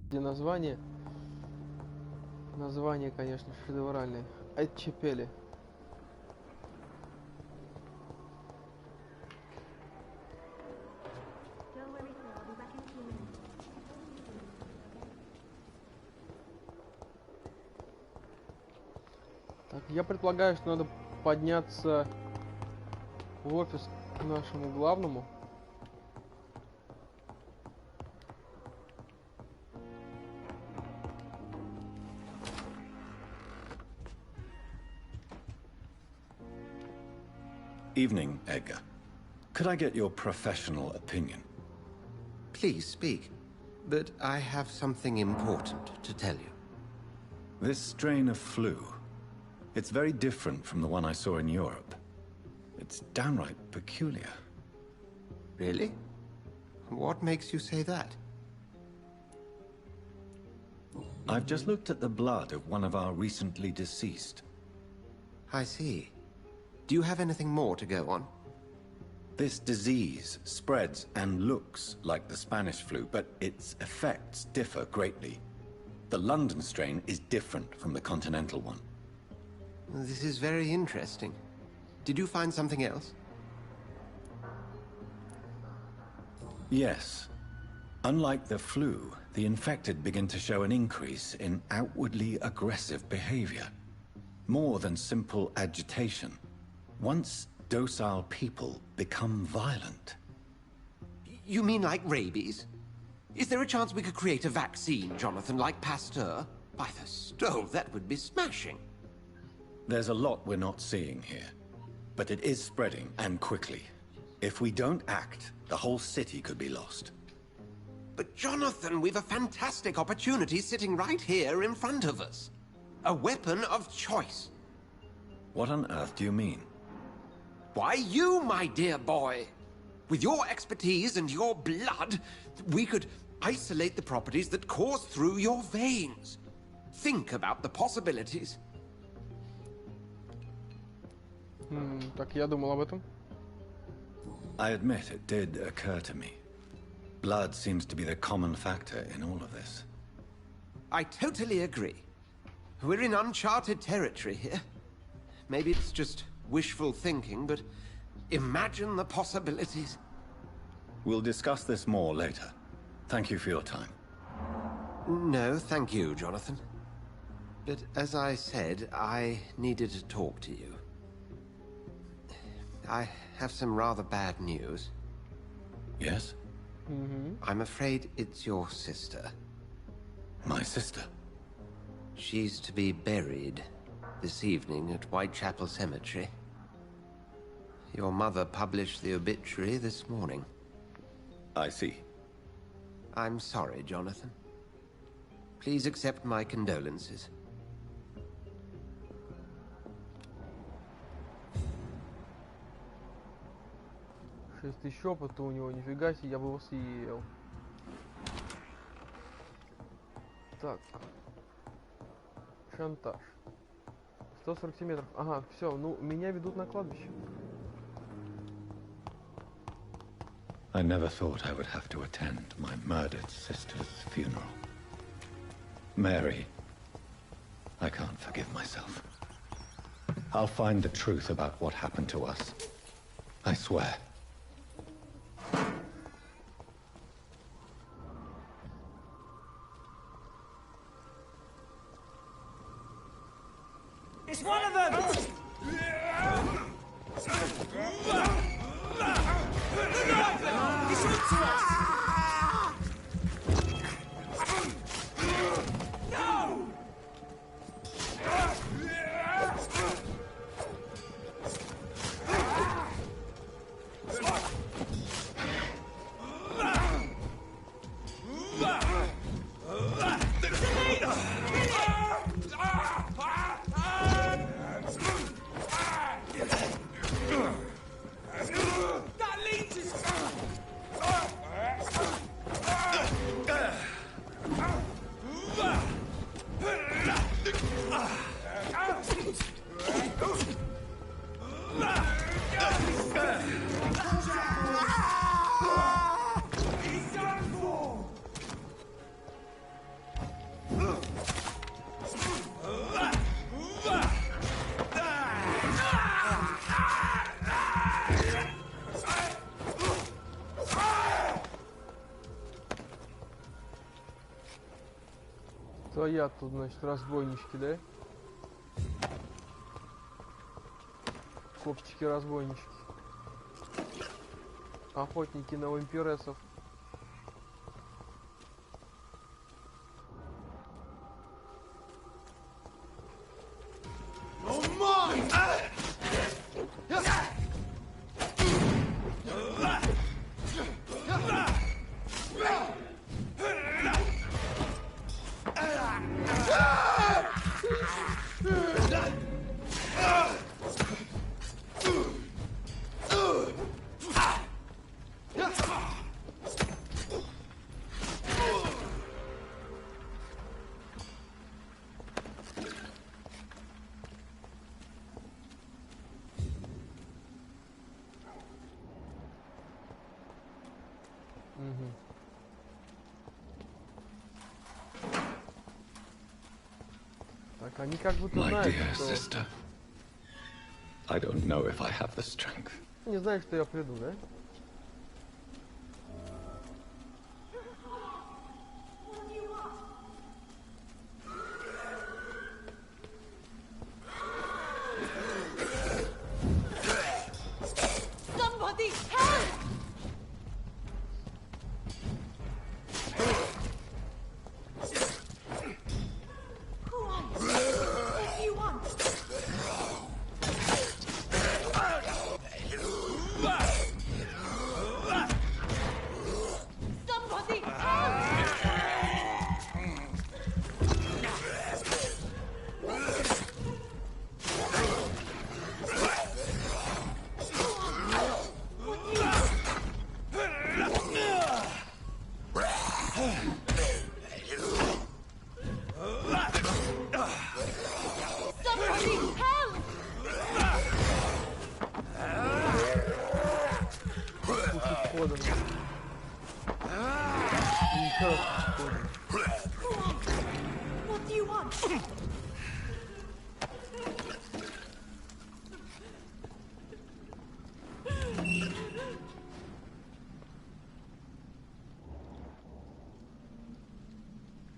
Где название? Название, конечно, шедевральное. Отчепели. Так, я предполагаю, что надо подняться в офис к нашему главному. Evening, Edgar. Could I get your professional opinion? Please speak, but I have something important to tell you. This strain of flu, it's very different from the one I saw in Europe. It's downright peculiar. Really? What makes you say that? I've just looked at the blood of one of our recently deceased. I see. Do you have anything more to go on? This disease spreads and looks like the Spanish flu, but its effects differ greatly. The London strain is different from the continental one. This is very interesting. Did you find something else? Yes. Unlike the flu, the infected begin to show an increase in outwardly aggressive behavior. More than simple agitation. Once docile people become violent. You mean like rabies? Is there a chance we could create a vaccine, Jonathan, like Pasteur? By the stove, that would be smashing. There's a lot we're not seeing here. But it is spreading, and quickly. If we don't act, the whole city could be lost. But Jonathan, we've a fantastic opportunity sitting right here in front of us. A weapon of choice. What on earth do you mean? Why, you, my dear boy. With your expertise and your blood, we could isolate the properties that course through your veins. Think about the possibilities. Так, я думал об этом. I admit it did occur to me. Blood seems to be the common factor in all of this. I totally agree. We're in uncharted territory here. Maybe it's just wishful thinking, but imagine the possibilities. We'll discuss this more later. Thank you for your time. No, thank you, Jonathan. But as I said, I needed to talk to you. I have some rather bad news. Yes? I'm afraid it's your sister. My sister? She's to be buried this evening at Whitechapel Cemetery. Your mother published the obituary this morning. I see. I'm sorry, Jonathan. Please accept my condolences. Шесть тысяч опыта у него, нифига себе, я бы его съел. Так. Шантаж. 147 метров. Ага, все, ну, меня ведут на кладбище. I never thought I would have to attend my murdered sister's funeral. Mary, I can't forgive myself. I'll find the truth about what happened to us. I swear. It's one of them! He's on to us! No! That leads us. Стоят тут, значит, разбойнички, да? Копчики-разбойнички. Охотники на вампиресов. Так, они как будто знают, что... I don't know if I have the strength. Не знаю, что я приду, да?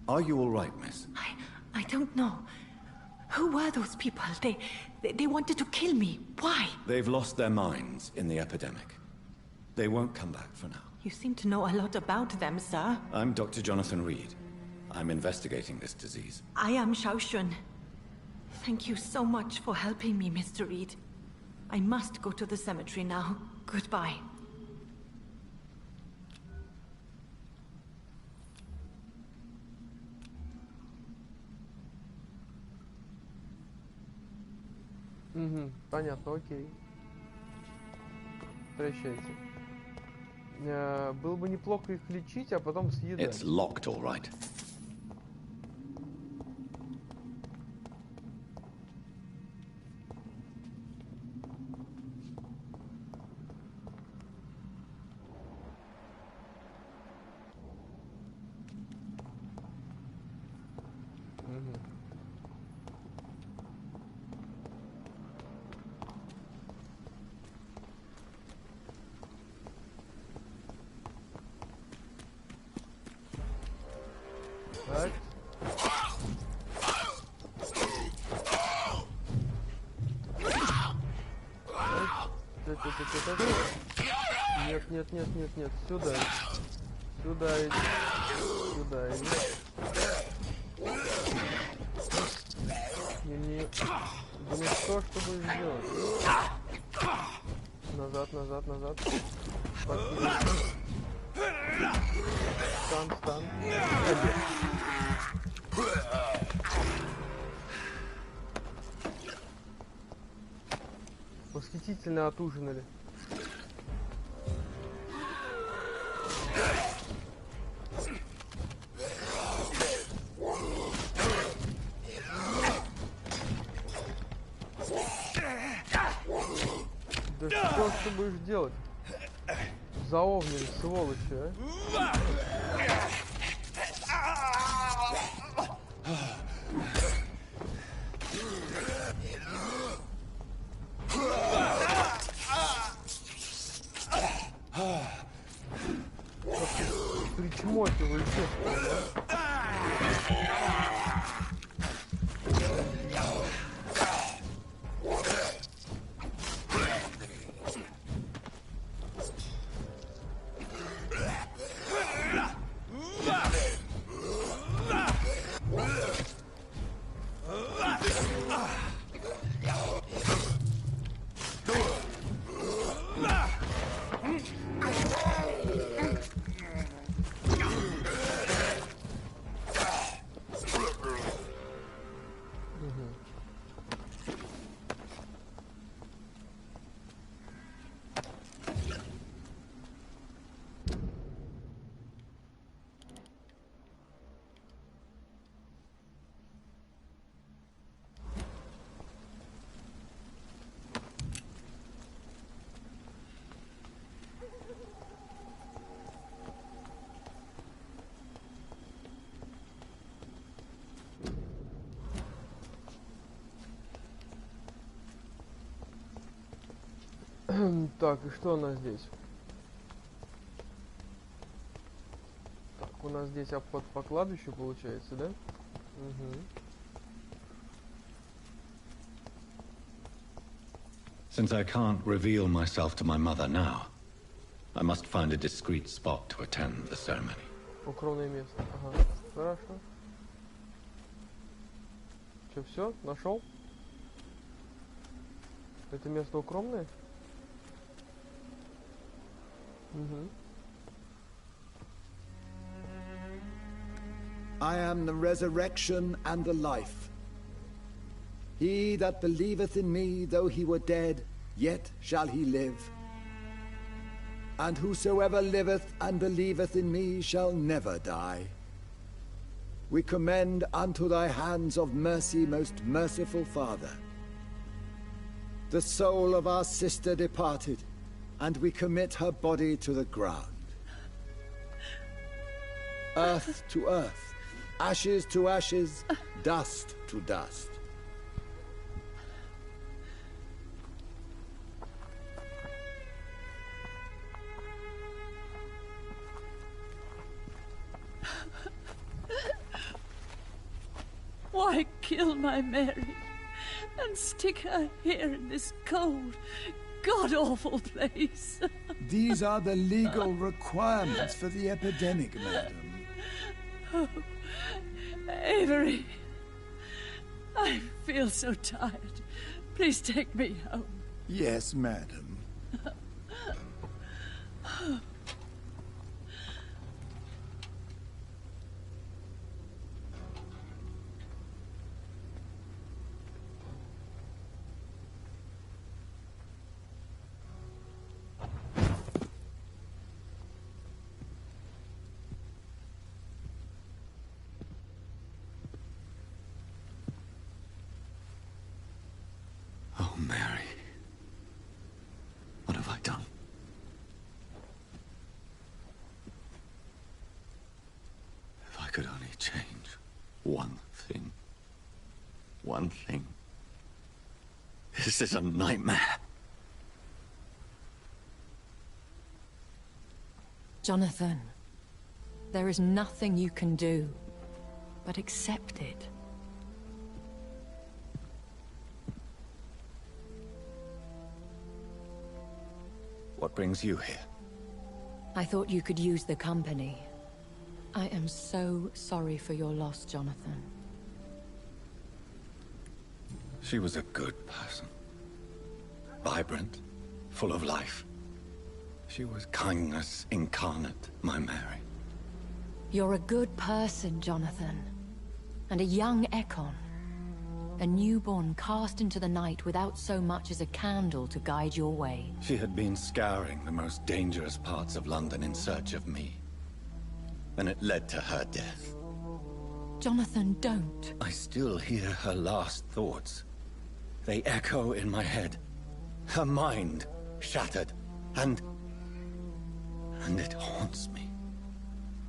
Are you all right, miss? I don't know. Who were those people? They wanted to kill me. Why? They've lost their minds in the epidemic. They won't come back for now. You seem to know a lot about them, sir. I'm Dr. Jonathan Reed. I'm investigating this disease. I am Xiaoxun. Thank you so much for helping me, Mr. Reed. I must go to the cemetery now. Goodbye. Угу, понятно, окей. Прощайте. Было бы неплохо их лечить, а потом съедать. It's locked, all right. Так. Нет, нет, нет, нет, нет. Сюда. Сюда иди. Сюда иди. Не. Да ну что будешь делать? Назад, назад, назад. Стан. Восхитительно отужинали. Да что ты будешь делать? Заовнили, сволочи, а? Причмокивай, честно, да? Так, и что у нас здесь? Так, у нас здесь обход по кладбищу получается, да? Угу. Since I can't reveal myself to my mother now, I must find a discreet spot to attend the ceremony. Укромное место. Ага. Хорошо. Че, все? Нашел? Это место укромное? Угу. I am the resurrection and the life. He that believeth in me, though he were dead, yet shall he live. And whosoever liveth and believeth in me shall never die. We commend unto thy hands of mercy, most merciful Father, the soul of our sister departed, and we commit her body to the ground. Earth to earth, ashes to ashes, dust to dust. Why kill my Mary and stick her here in this cold, god-awful place? These are the legal requirements for the epidemic, madam. Oh, Avery, I feel so tired. Please take me home. Yes, madam. Oh, Mary. What have I done? If I could only change one thing. One thing. This is a nightmare. Jonathan, there is nothing you can do but accept it. What brings you here? I thought you could use the company. I am so sorry for your loss, Jonathan. She was a good person. Vibrant, full of life. She was kindness incarnate, my Mary. You're a good person, Jonathan. And a young Ekon. A newborn cast into the night without so much as a candle to guide your way. She had been scouring the most dangerous parts of London in search of me. And it led to her death. Jonathan, don't. I still hear her last thoughts. They echo in my head. Her mind shattered, and it haunts me.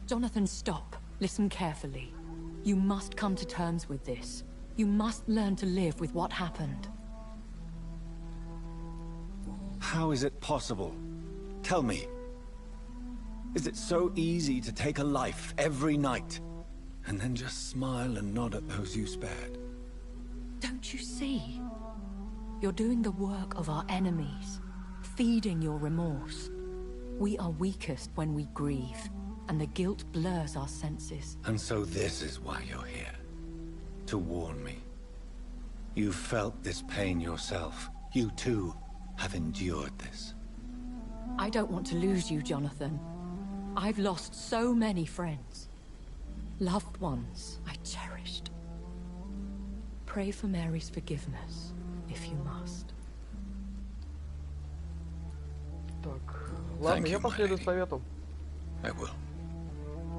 Jonathan, stop. Listen carefully. You must come to terms with this. You must learn to live with what happened. How is it possible? Tell me. Is it so easy to take a life every night, and then just smile and nod at those you spared? Don't you see? You're doing the work of our enemies, feeding your remorse. We are weakest when we grieve, and the guilt blurs our senses. And so this is why you're here. To warn me. You felt this pain yourself. You too have endured this. I don't want to lose you, Jonathan. I've lost so many friends. Loved ones I cherished. Pray for Mary's forgiveness, if you must. Так, ладно, я последую совету. I will.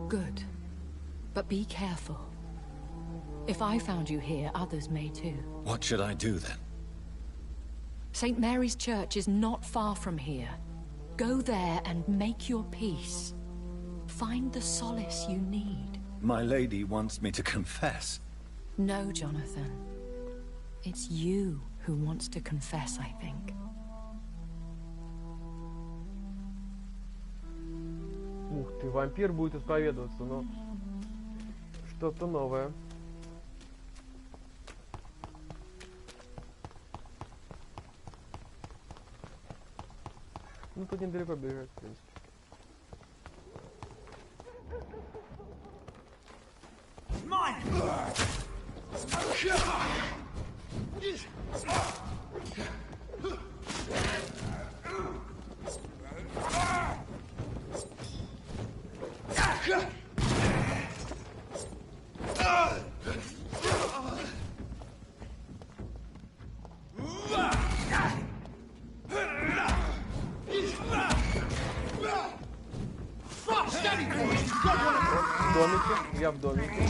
Good. But be careful. If I found you here, others may too. What should I do then? St. Mary's Church is not far from here. Go there and make your peace. Find the solace you need. My lady wants me to confess. No, Jonathan. It's you who wants to confess, I think. Ух ты, вампир будет исповедоваться, но что-то новое. Ну тут недалеко бежать, в принципе. В домике, я в домике.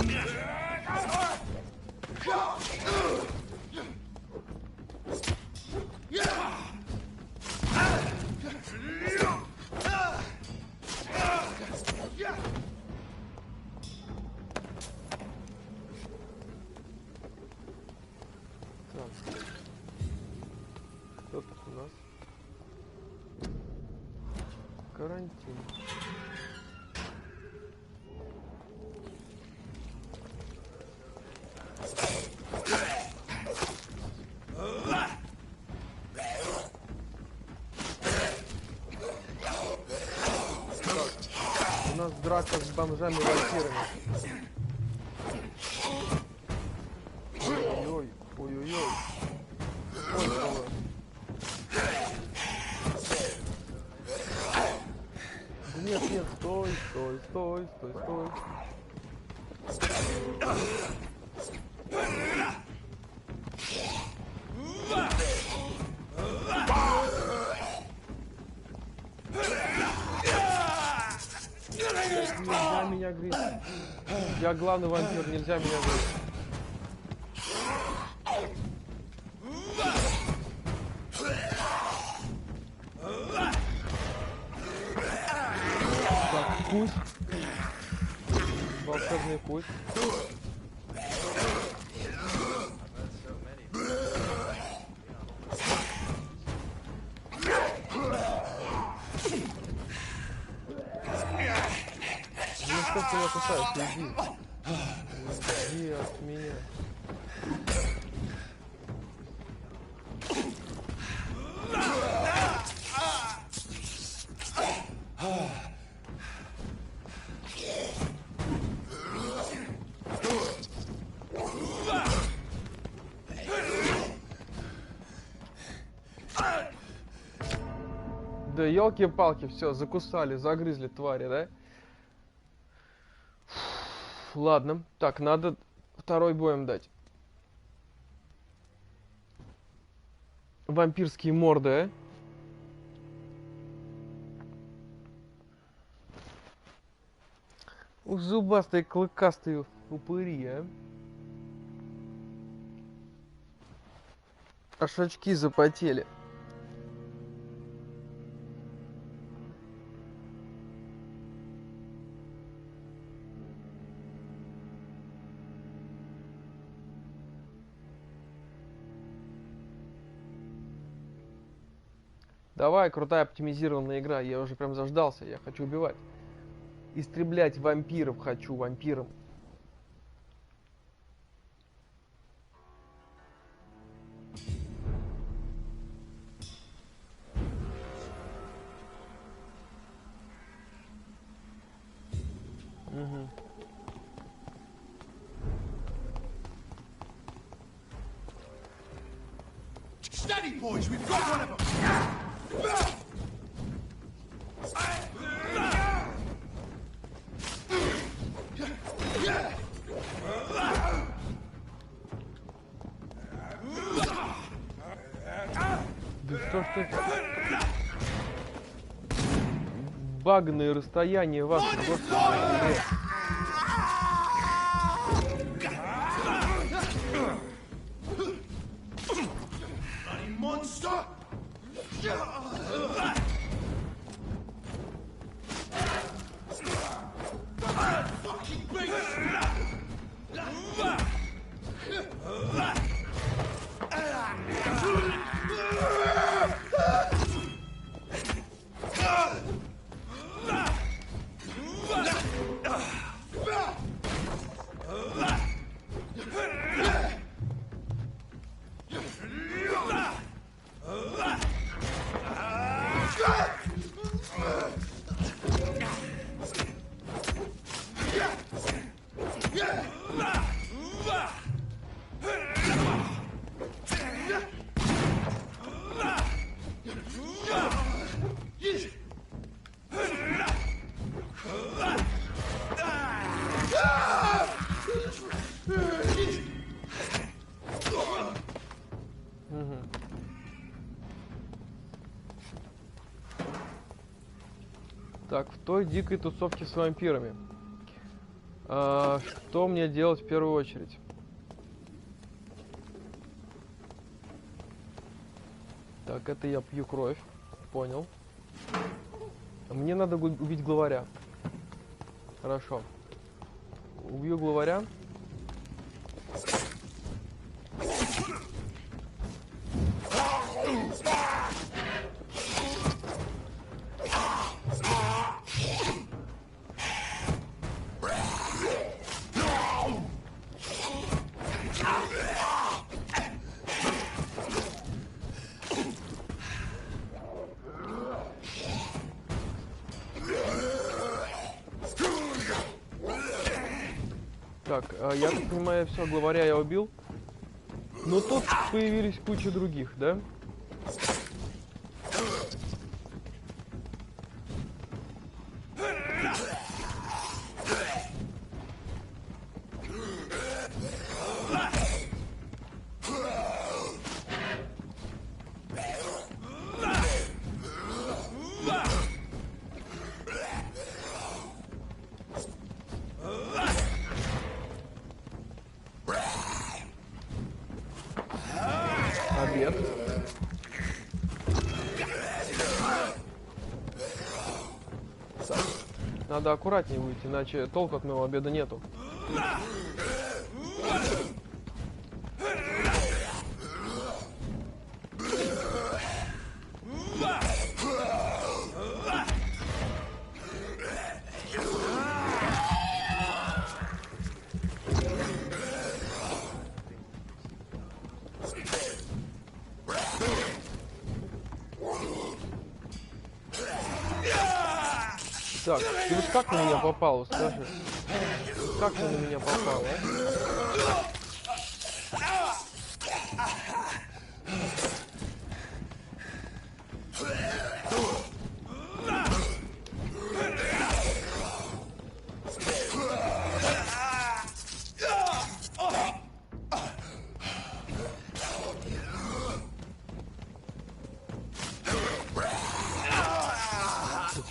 Что тут у нас? Карантин. У нас драка с бомжами-вампирами. Ой-ой-ой, ой-ой-ой. Ой-ой-ой. Нет, нет, стой, стой, стой, стой, стой. Нельзя меня грызть. Я главный вампир, нельзя меня грызть. Так, путь. Волшебный путь. Ну что ты меня кусаешь? Иди. Иди от меня. Да елки-палки, все, закусали, загрызли твари, да? Ладно, так, надо второй боем дать. Вампирские морды, Ух, зубастые, клыкастые упыри, а. Аж очки запотели. Давай, крутая оптимизированная игра. Я уже прям заждался. Я хочу убивать. Истреблять вампиров хочу, вампиром. Угу. Steady, boys, we've got one of them. Да что ж ты... Багные расстояния вас, господи. Monster! Так, в той дикой тусовке с вампирами. Что мне делать в первую очередь? Так, это я пью кровь. Понял. Мне надо убить главаря. Хорошо. Убью главаря. Так, я так понимаю, все, главаря я убил. Но тут появились куча других, да? Обед. Надо аккуратнее выйти, иначе толку от моего обеда нету. Так, ты вот как на меня попал, скажи? Как ты на меня попал, а?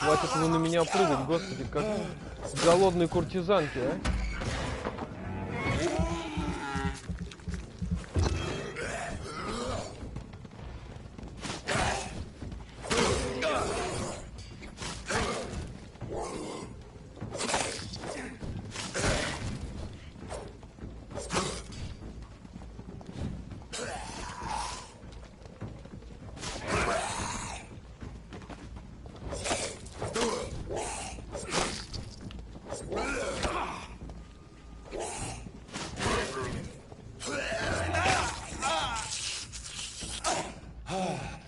Хватит вы на меня прыгать, господи, как голодные куртизанки, а?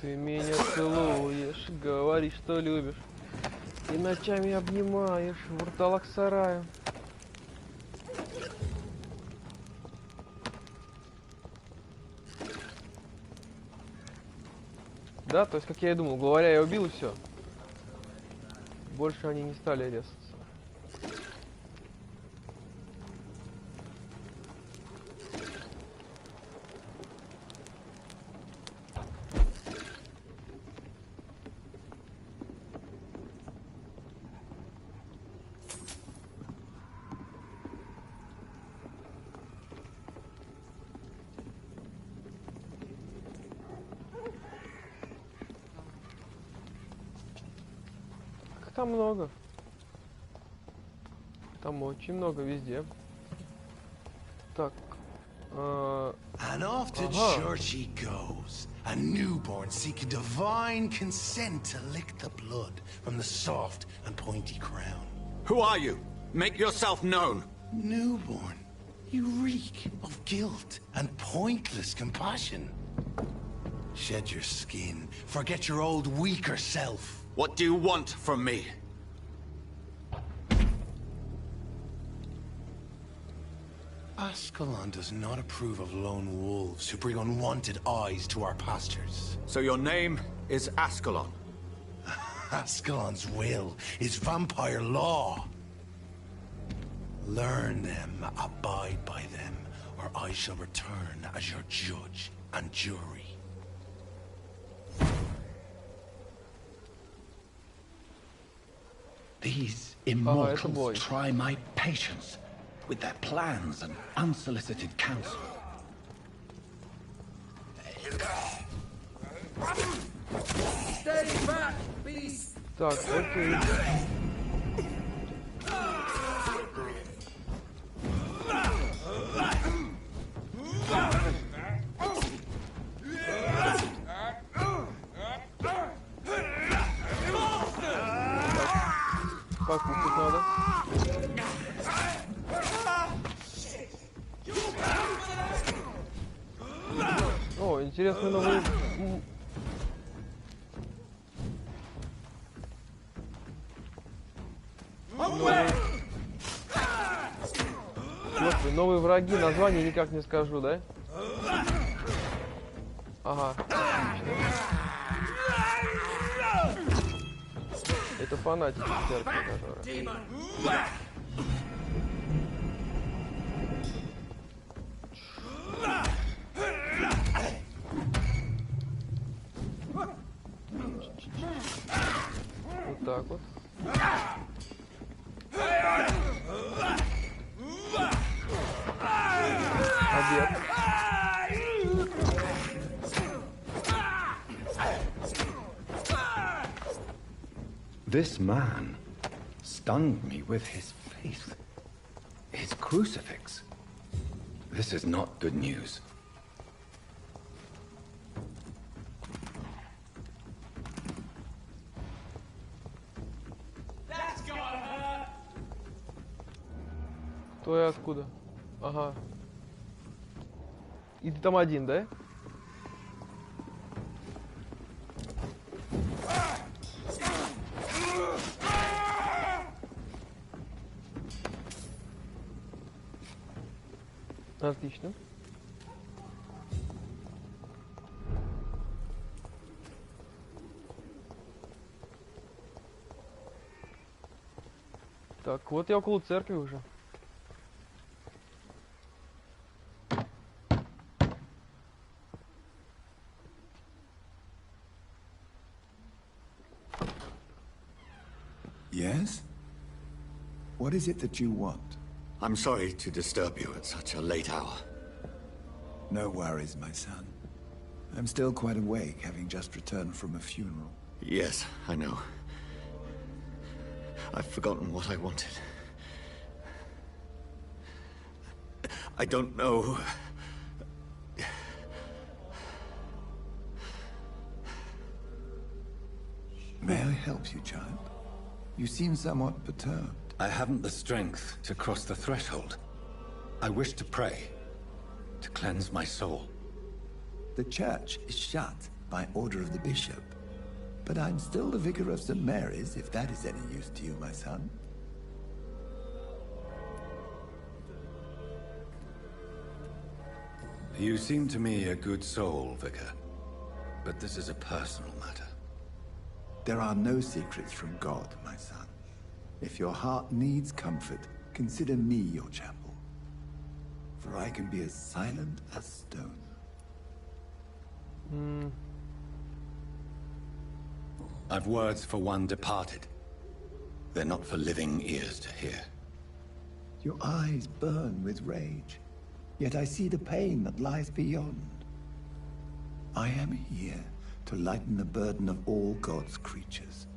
Ты меня целуешь, говоришь, что любишь, и ночами обнимаешь в урталах сарая. Да, то есть, как я и думал, главаря я убил, и все. Больше они не стали резаться. Там много. Там очень много везде. Так. And off to church he goes, a newborn seeking divine consent to lick the blood from the soft and pointy crown. Who are you? Make yourself known. Newborn, you reek of guilt and pointless compassion. Shed your skin, forget your old weaker self. What do you want from me? Ascalon does not approve of lone wolves who bring unwanted eyes to our pastures. So your name is Ascalon? Ascalon's will is vampire law. Learn them, abide by them, or I shall return as your judge and jury. These immortals try my patience with their plans and unsolicited counsel. Stay back, beast! Так, окей. Покушать надо. О, интересный новый... Господи, новые враги, название никак не скажу, да? Ага. Это фанатики церкви, которые... Вот так вот. Обед. This man stunned me with his faith, his crucifix. This is not good news. Кто и откуда? Ага. И ты там один, да? Отлично. Так, вот я около церкви уже. Yes? What is it that you want? I'm sorry to disturb you at such a late hour. No worries, my son. I'm still quite awake, having just returned from a funeral. Yes, I know. I've forgotten what I wanted. I don't know. May I help you, child? You seem somewhat perturbed. I haven't the strength to cross the threshold. I wish to pray, to cleanse my soul. The church is shut by order of the bishop. But I'm still the vicar of St. Mary's, if that is any use to you, my son. You seem to me a good soul, Vicar. But this is a personal matter. There are no secrets from God, my son. If your heart needs comfort, consider me your chapel. For I can be as silent as stone. I've words for one departed. They're not for living ears to hear. Your eyes burn with rage, yet I see the pain that lies beyond. I am here to lighten the burden of all God's creatures.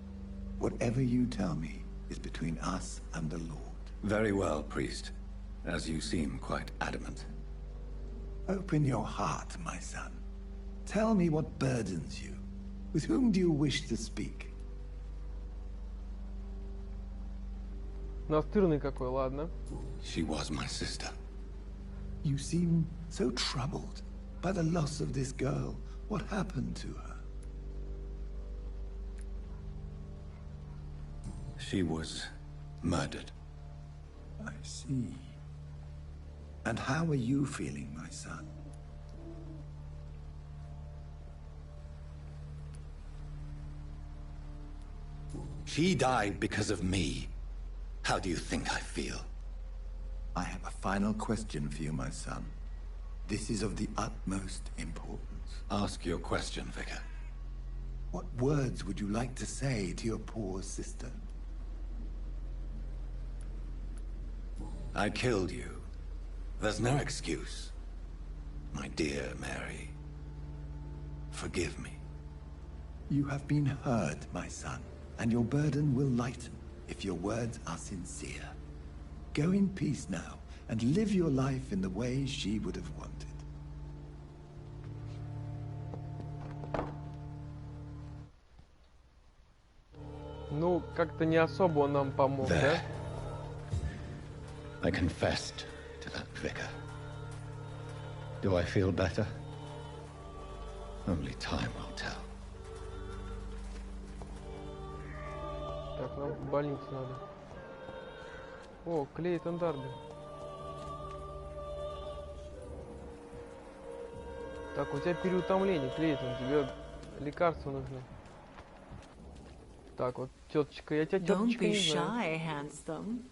Whatever you tell me is between us and the Lord. Very well, priest. As you seem quite adamant. Open your heart, my son. Tell me what burdens you. With whom do you wish to speak? Настырный какой, ладно. She was my sister. You seem so troubled by the loss of this girl. What happened to her? She was murdered. I see. And how are you feeling, my son? She died because of me. How do you think I feel? I have a final question for you, my son. This is of the utmost importance. Ask your question, Vicar. What words would you like to say to your poor sister? I killed you. There's no excuse. My dear Mary, forgive me. You have been heard, my son, and your burden will lighten if your words are sincere. Go in peace now, and live your life in the way she would have wanted. Ну, как-то не особо он нам помог, да? I confessed to that vicar. Do I feel better? Only time will tell. Так, нам в больницу надо. О, Клейтон Дарби. Так, у тебя переутомление, Клейтон, тебе лекарства нужны. Так, вот, теточка, я тебя теточка не знаю. Don't be shy, handsome.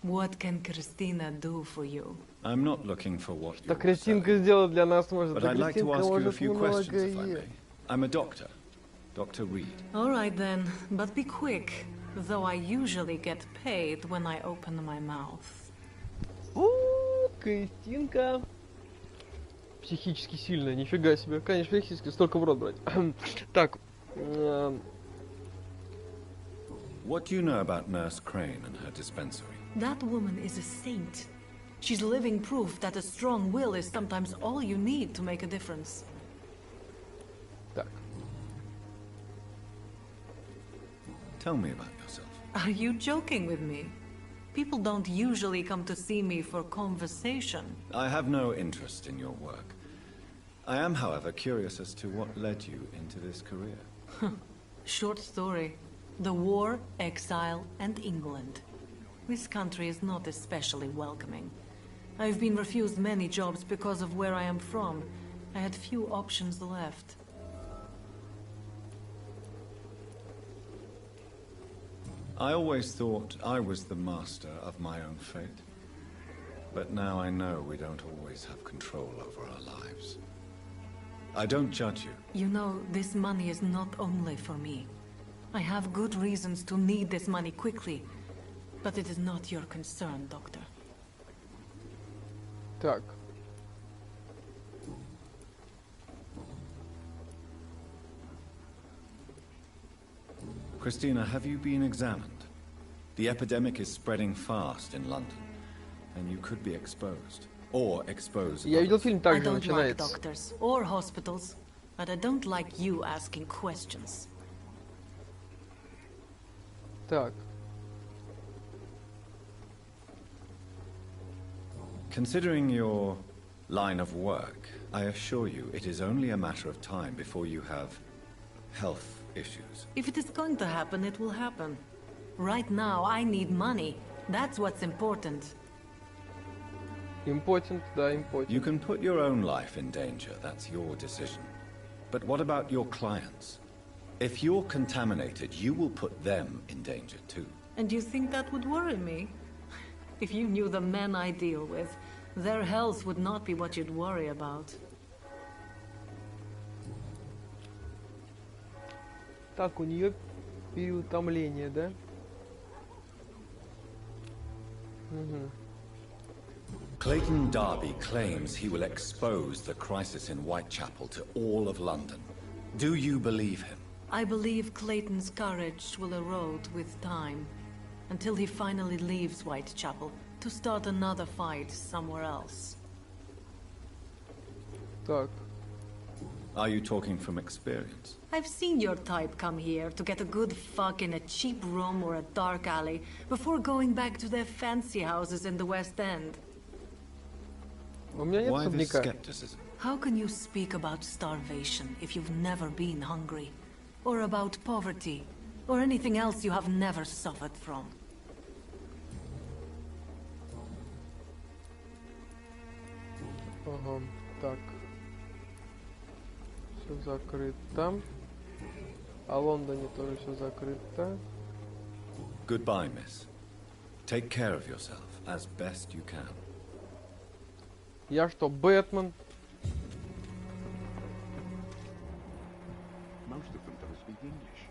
What can Christina do for you? I'm not looking for what you're Так, Кристинка сделала для нас, может, but да, I'd like to Кристинка ask you a может few questions, if I многое. may. I'm a doctor, Dr. Reed. All right then, but be quick. Though I usually get paid when I open my mouth. Кристинка. Психически сильная, нифига себе. Конечно, психически, столько в рот брать. Так. What do you know about Nurse Crane and her dispensary? That woman is a saint. She's living proof that a strong will is sometimes all you need to make a difference. Так. Tell me about yourself. Are you joking with me? People don't usually come to see me for conversation. I have no interest in your work. I am, however, curious as to what led you into this career. Short story. The war, exile, and England. This country is not especially welcoming. I've been refused many jobs because of where I am from. I had few options left. I always thought I was the master of my own fate. But now I know we don't always have control over our lives. I don't judge you. You know, this money is not only for me. I have good reasons to need this money quickly. But it is not your concern, Doctor. Так. Christina, have you been examined? The epidemic is spreading fast in London, and you could be exposed. Or expose Я видел others. фильм, I так же don't like начинается. doctors or hospitals, but I don't like you asking questions. Так. Considering your line of work, I assure you it is only a matter of time before you have health issues. If it is going to happen, it will happen. Right now, I need money. That's what's important. Импотент, да, импотент. You can put your own life in danger, that's your decision. But what about your clients? If you're contaminated, you will put them in danger too. And you think that would worry me? If you knew the men I deal with, their health would not be what you'd worry about. Так, у нее переутомление, да? Угу. Clayton Darby claims he will expose the crisis in Whitechapel to all of London. Do you believe him? I believe Clayton's courage will erode with time, until he finally leaves Whitechapel to start another fight somewhere else. Так. Are you talking from experience? I've seen your type come here to get a good fuck in a cheap room or a dark alley before going back to their fancy houses in the West End. У меня нет Why this особняка. skepticism? How can you speak about starvation if you've never been hungry? Or about poverty? Or anything else you have never suffered from? Ага, так. Все закрыто. А в Лондоне тоже все закрыто. Goodbye, miss. Take care of yourself as best you can. Я что, Бэтмен? Most of them don't speak English.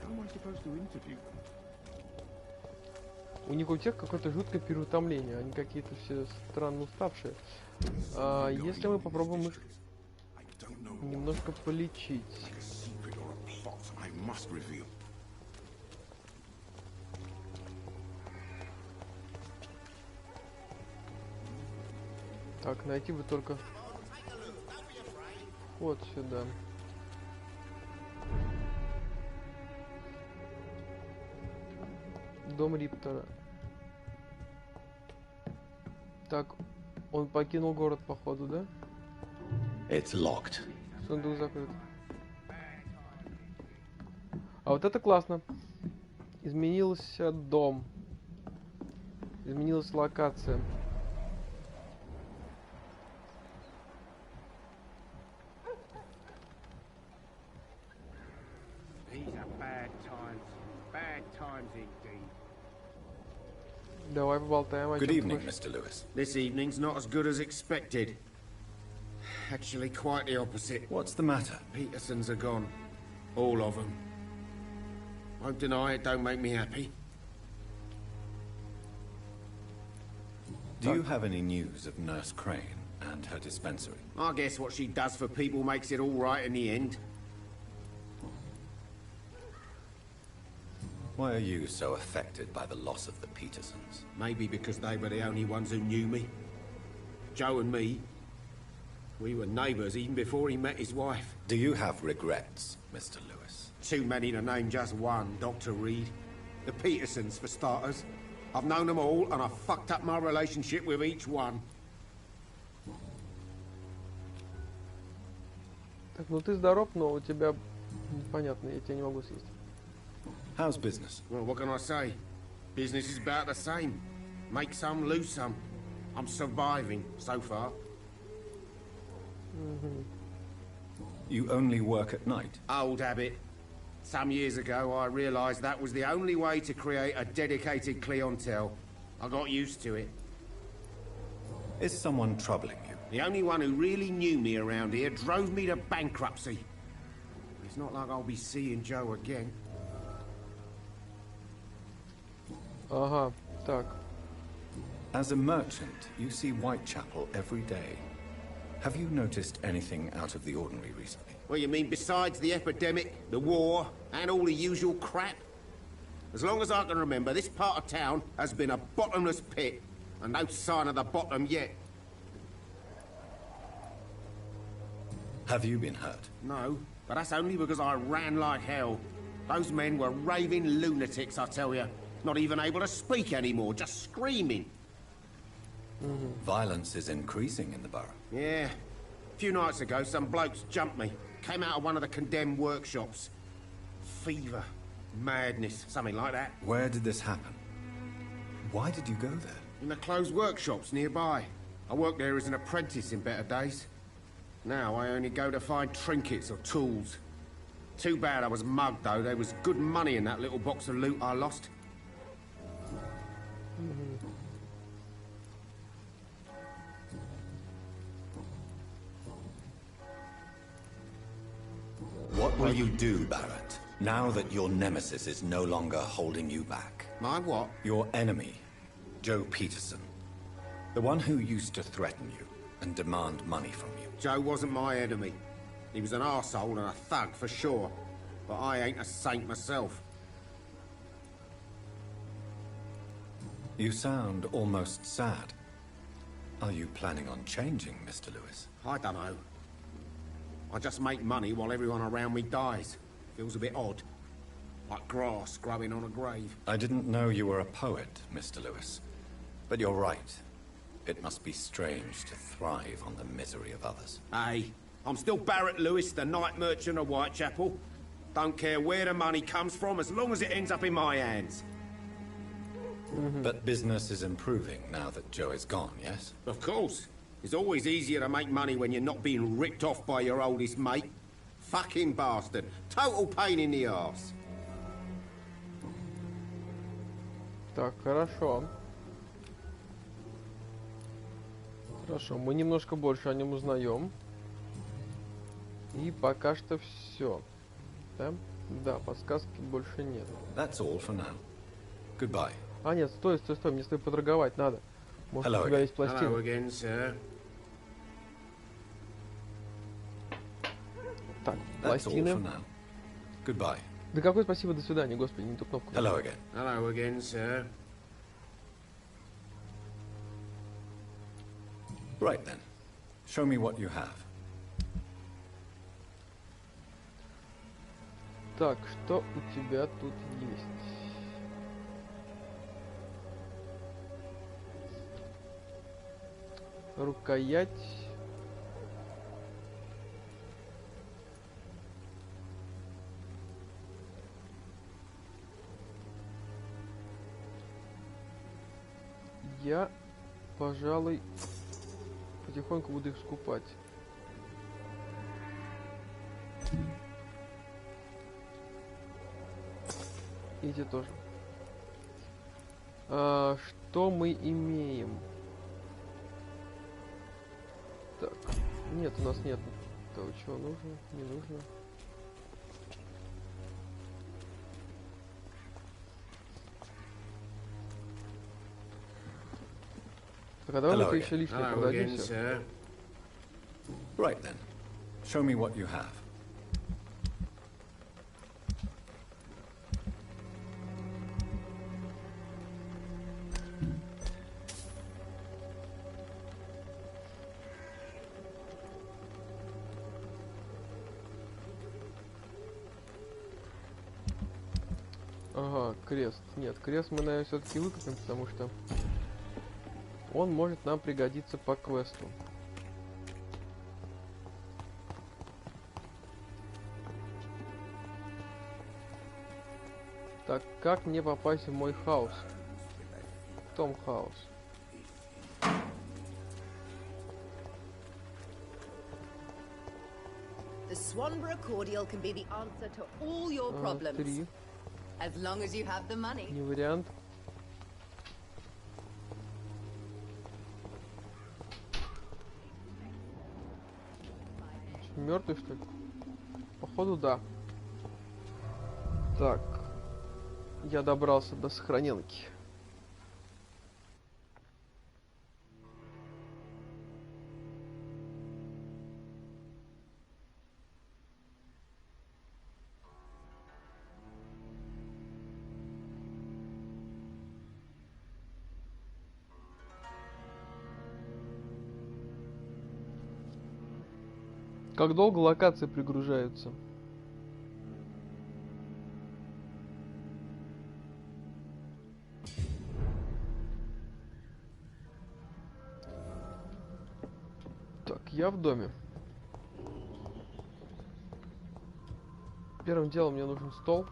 How am I supposed to interview them? У них у всех какое-то жуткое переутомление. Они какие-то все странно уставшие. Если мы попробуем их немножко полечить. Так, найти бы только вход сюда. Дом Риптора. Так, он покинул город, походу, да? It's locked. Сундук закрыт. А вот это классно. Изменился дом. Изменилась локация. Давай поболтаем. Good evening, Mr. Lewis. This evening's not as good as expected. Actually, quite the opposite. What's the matter? Petersons are gone. All of them. Won't deny it don't make me happy. Do you have any news of Nurse Crane and her dispensary? I guess what she does for people makes it all right in the end. Why are you so affected by the loss of the Petersons? Maybe because they were the only ones who knew me. Joe and me, we were neighbours even before he met his wife. Do you have regrets, Mr. Lewis? Too many to name just one, Dr. Reed. The Petersons, for starters. I've known them all, and I've fucked up my relationship with each one. Так, ну ты здоров, но у тебя непонятно, я тебя не могу съесть. How's business? Well, what can I say? Business is about the same. Make some, lose some. I'm surviving, so far. You only work at night? Old habit. Some years ago, I realised that was the only way to create a dedicated clientele. I got used to it. Is someone troubling you? The only one who really knew me around here drove me to bankruptcy. It's not like I'll be seeing Joe again. Ага, так. As a merchant, you see Whitechapel every day. Have you noticed anything out of the ordinary recently? Well, you mean besides the epidemic, the war, and all the usual crap? As long as I can remember, this part of town has been a bottomless pit, and no sign of the bottom yet. Have you been hurt? No, but that's only because I ran like hell. Those men were raving lunatics, I tell you. Not even able to speak anymore, just screaming. Violence is increasing in the borough. Yeah. A few nights ago, some blokes jumped me. Came out of one of the condemned workshops. Fever. Madness. Something like that. Where did this happen? Why did you go there? In the closed workshops nearby. I worked there as an apprentice in better days. Now I only go to find trinkets or tools. Too bad I was mugged, though. There was good money in that little box of loot I lost. What will you do, Barrett, now that your nemesis is no longer holding you back? My what? Your enemy, Joe Peterson. The one who used to threaten you and demand money from you. Joe wasn't my enemy. He was an arsehole and a thug, for sure. But I ain't a saint myself. You sound almost sad. Are you planning on changing, Mr. Lewis? I don't know. I just make money while everyone around me dies. Feels a bit odd. Like grass growing on a grave. I didn't know you were a poet, Mr. Lewis. But you're right. It must be strange to thrive on the misery of others. Hey, I'm still Barrett Lewis, the night merchant of Whitechapel. Don't care where the money comes from, as long as it ends up in my hands. But business is improving now that Joe is gone, yes? Of course. It's always easier to make money when you're not being ripped off by your oldest mate. Fucking bastard. Total pain in the arse. Так, хорошо. Хорошо, мы немножко больше о нем узнаем. И пока что все. Да? Да, подсказки больше нет. That's all for now. Goodbye. А, нет, стой, стой, стой, мне с тобой поторговать надо. Может, у тебя есть пластина? Hello again, sir. Так, That's all пластины. for now. Goodbye. Да какое спасибо, до свидания, господи, не ту кнопку. Hello again. Hello again, sir. Right then. Show me what you have. Так, что у тебя тут есть? Рукоять. Я, пожалуй, потихоньку буду их скупать. Эти тоже. Что мы имеем? Так, нет, у нас нет того, чего нужно, не нужно. Так, а давай мы еще лишнее продадим все. Right then. Show me what you have. Ага, крест. Нет, крест мы, наверное, все-таки выкупим, потому что он может нам пригодиться по квесту. Так, как мне попасть в мой хаус? В том хаус. The Swanborough cordial can be the answer to all your problems. 3. As long as you have the money. Не вариант. Мертвый, что ли? Походу, да. Так. Я добрался до сохраненки. Как долго локации пригружаются? Так, я в доме. Первым делом мне нужен стол.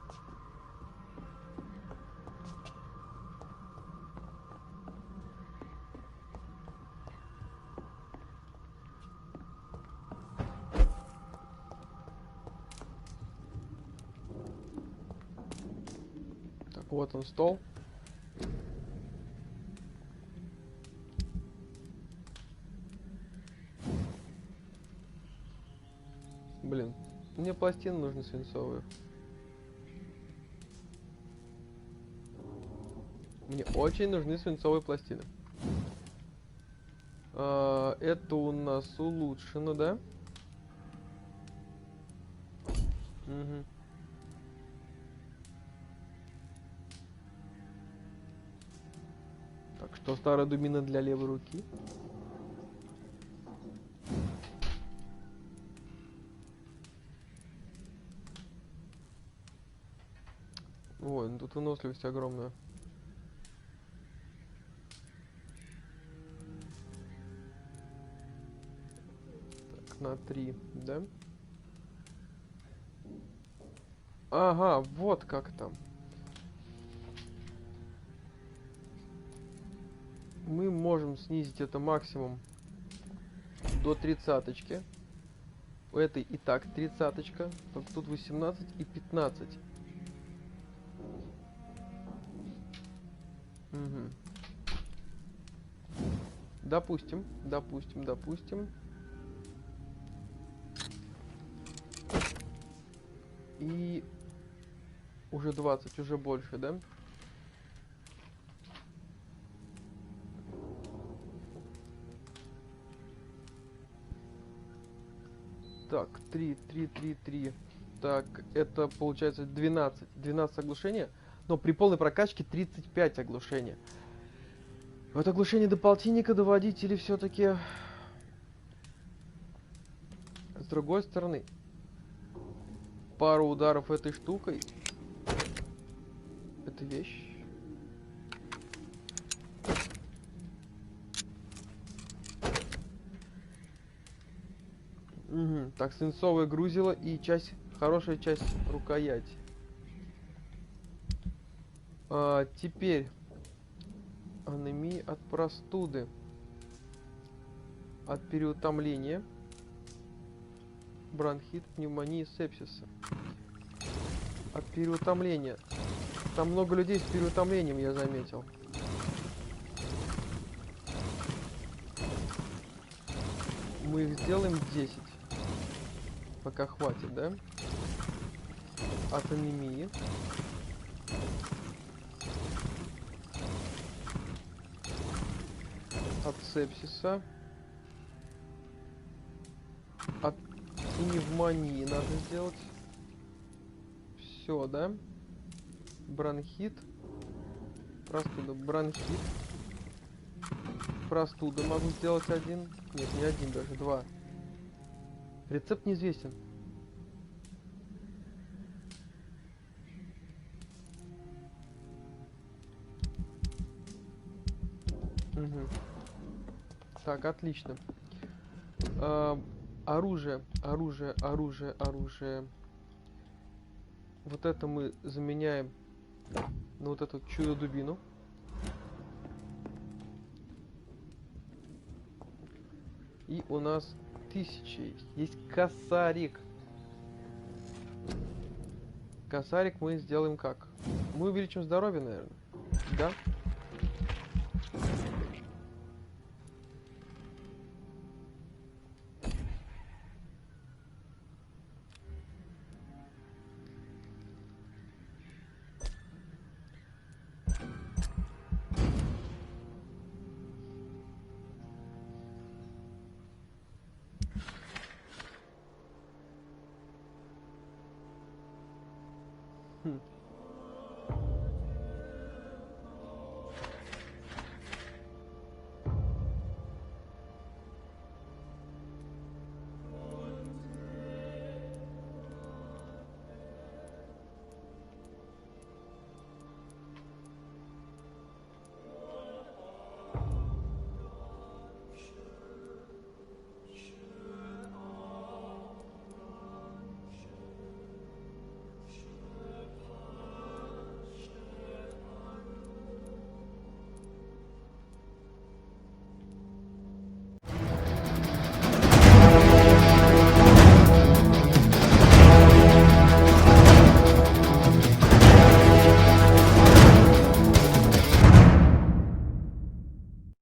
Вот он, стол. Блин, мне пластины нужны свинцовые. Мне очень нужны свинцовые пластины. Это у нас улучшено, да? Угу. Так, что старая дубина для левой руки? Ой, ну тут выносливость огромная. Так, на 3, да? Ага, вот как там. Мы можем снизить это максимум до 30-очки. У этой и так 30-очка. Только тут 18 и 15. Угу. Допустим. И уже 20, уже больше, да? Так, 3. Так, это получается 12 оглушения. Но при полной прокачке 35 оглушения. Вот оглушение до полтинника доводить или все-таки... С другой стороны, пару ударов этой штукой. Это вещь. Угу. Так, свинцовое грузило и хорошая часть рукояти. Теперь анемия от простуды, от переутомления, бронхит, пневмонии, сепсиса. От переутомления. Там много людей с переутомлением, я заметил. Мы их сделаем 10. Пока хватит, да? От анемии. От сепсиса. От пневмонии надо сделать. Все, да? Бронхит. Простуда. Бронхит. Простуда могу сделать один. Нет, не один, даже 2. Рецепт неизвестен. Угу. Так, отлично. Оружие. Вот это мы заменяем на вот эту чудо-дубину. И у нас 1000 есть. Есть косарик. Косарик мы сделаем как? Мы увеличим здоровье, наверное. Да?